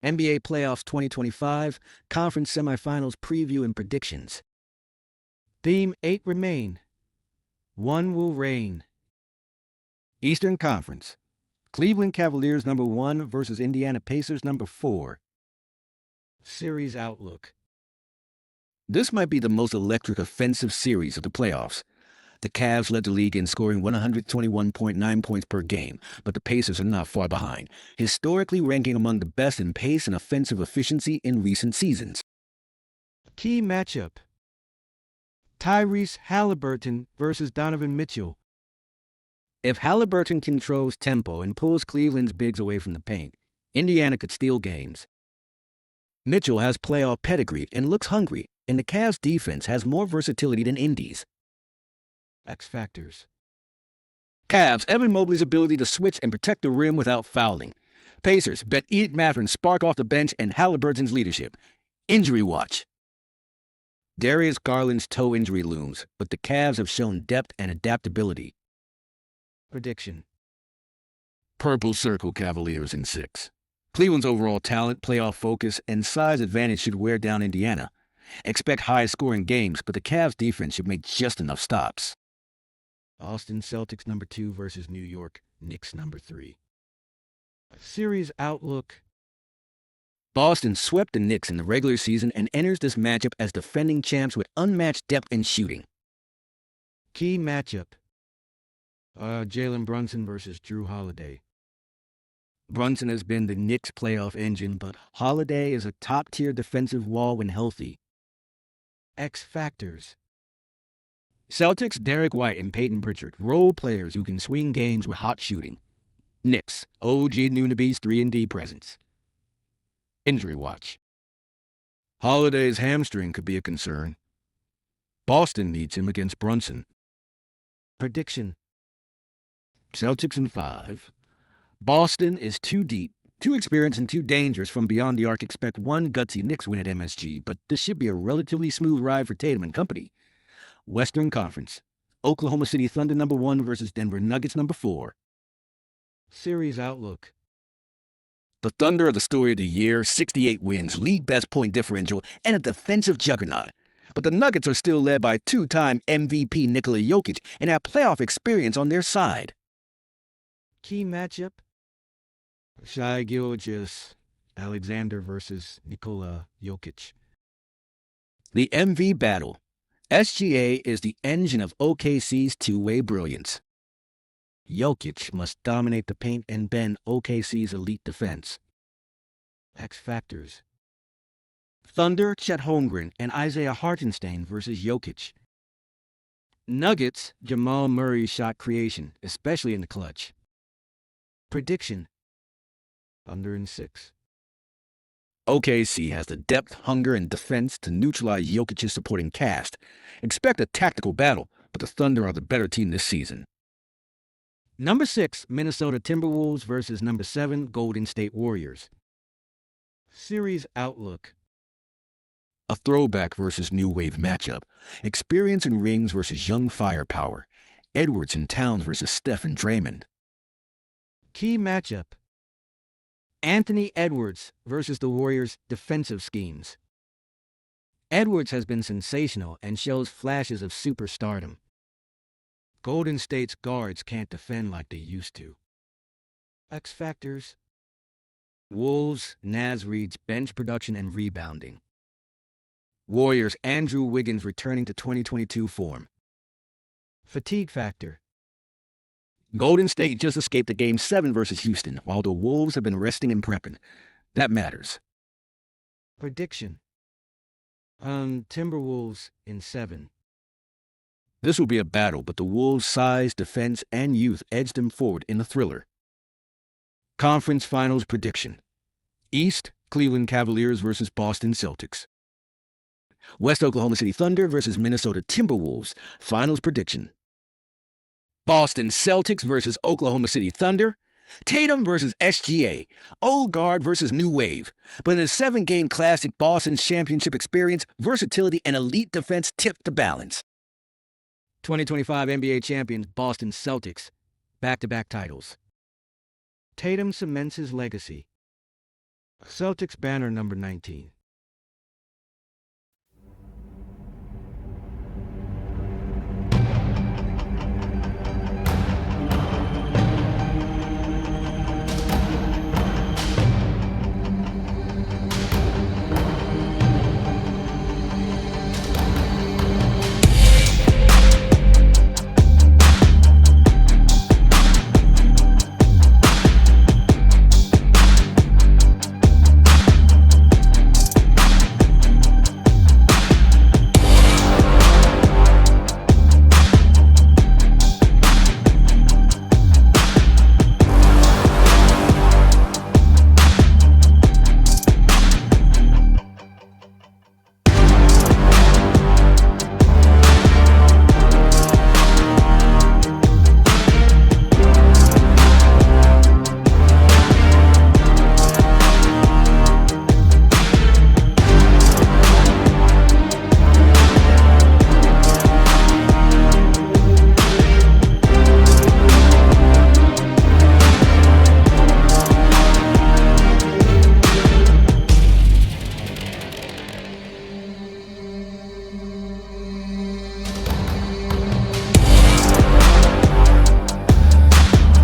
NBA Playoffs 2025, Conference Semifinals Preview and Predictions. Theme 8 remain. 1 will reign. Eastern Conference. Cleveland Cavaliers number 1 versus Indiana Pacers number 4. Series outlook. This might be the most electric offensive series of the playoffs. The Cavs led the league in scoring 121.9 points per game, but the Pacers are not far behind, historically ranking among the best in pace and offensive efficiency in recent seasons. Key matchup. Tyrese Halliburton versus Donovan Mitchell. If Halliburton controls tempo and pulls Cleveland's bigs away from the paint, Indiana could steal games. Mitchell has playoff pedigree and looks hungry, and the Cavs' defense has more versatility than Indy's. X factors. Cavs, Evan Mobley's ability to switch and protect the rim without fouling. Pacers, bet Ed Matherin's spark off the bench and Halliburton's leadership. Injury watch. Darius Garland's toe injury looms, but the Cavs have shown depth and adaptability. Prediction. Purple Circle Cavaliers in 6. Cleveland's overall talent, playoff focus, and size advantage should wear down Indiana. Expect high-scoring games, but the Cavs' defense should make just enough stops. Boston Celtics number 2 versus New York Knicks number 3. Series outlook. Boston swept the Knicks in the regular season and enters this matchup as defending champs with unmatched depth and shooting. Key matchup. Jalen Brunson versus Drew Holiday. Brunson has been the Knicks' playoff engine, but Holiday is a top-tier defensive wall when healthy. X factors. Celtics, Derek White and Peyton Pritchard, role players who can swing games with hot shooting. Knicks, OG Anunoby's 3-and-D presence. Injury watch. Holiday's hamstring could be a concern. Boston needs him against Brunson. Prediction. Celtics in 5. Boston is too deep, too experienced, and too dangerous from beyond the arc. Expect one gutsy Knicks win at MSG, but this should be a relatively smooth ride for Tatum and company. Western Conference. Oklahoma City Thunder number 1 versus Denver Nuggets number 4. Series outlook. The Thunder are the story of the year, 68 wins, league best point differential, and a defensive juggernaut. But the Nuggets are still led by two-time MVP Nikola Jokic and have playoff experience on their side. Key matchup. Shai Gilgeous-Alexander versus Nikola Jokic. The MV battle. SGA is the engine of OKC's two-way brilliance. Jokic must dominate the paint and bend OKC's elite defense. X factors. Thunder, Chet Holmgren, and Isaiah Hartenstein versus Jokic. Nuggets, Jamal Murray's shot creation, especially in the clutch. Prediction. Thunder in 6. OKC has the depth, hunger, and defense to neutralize Jokic's supporting cast. Expect a tactical battle, but the Thunder are the better team this season. Number 6, Minnesota Timberwolves versus number 7, Golden State Warriors. Series outlook. A throwback versus new wave matchup. Experience and rings versus young firepower. Edwards and Towns versus Steph and Draymond. Key matchup. Anthony Edwards versus the Warriors' defensive schemes. Edwards has been sensational and shows flashes of superstardom. Golden State's guards can't defend like they used to. X factors. Wolves, Naz Reid's bench production and rebounding. Warriors, Andrew Wiggins returning to 2022 form. Fatigue factor. Golden State just escaped the Game 7 versus Houston, while the Wolves have been resting and prepping. That matters. Prediction. Timberwolves in 7. This will be a battle, but the Wolves' size, defense, and youth edge them forward in the thriller. Conference Finals prediction. East, Cleveland Cavaliers versus Boston Celtics. West, Oklahoma City Thunder versus Minnesota Timberwolves. Finals prediction. Boston Celtics versus Oklahoma City Thunder. Tatum versus SGA. Old guard versus new wave. But in a 7-game classic, Boston's championship experience, versatility, and elite defense tipped the balance. 2025 NBA champions Boston Celtics. Back-to-back titles. Tatum cements his legacy. Celtics banner number 19.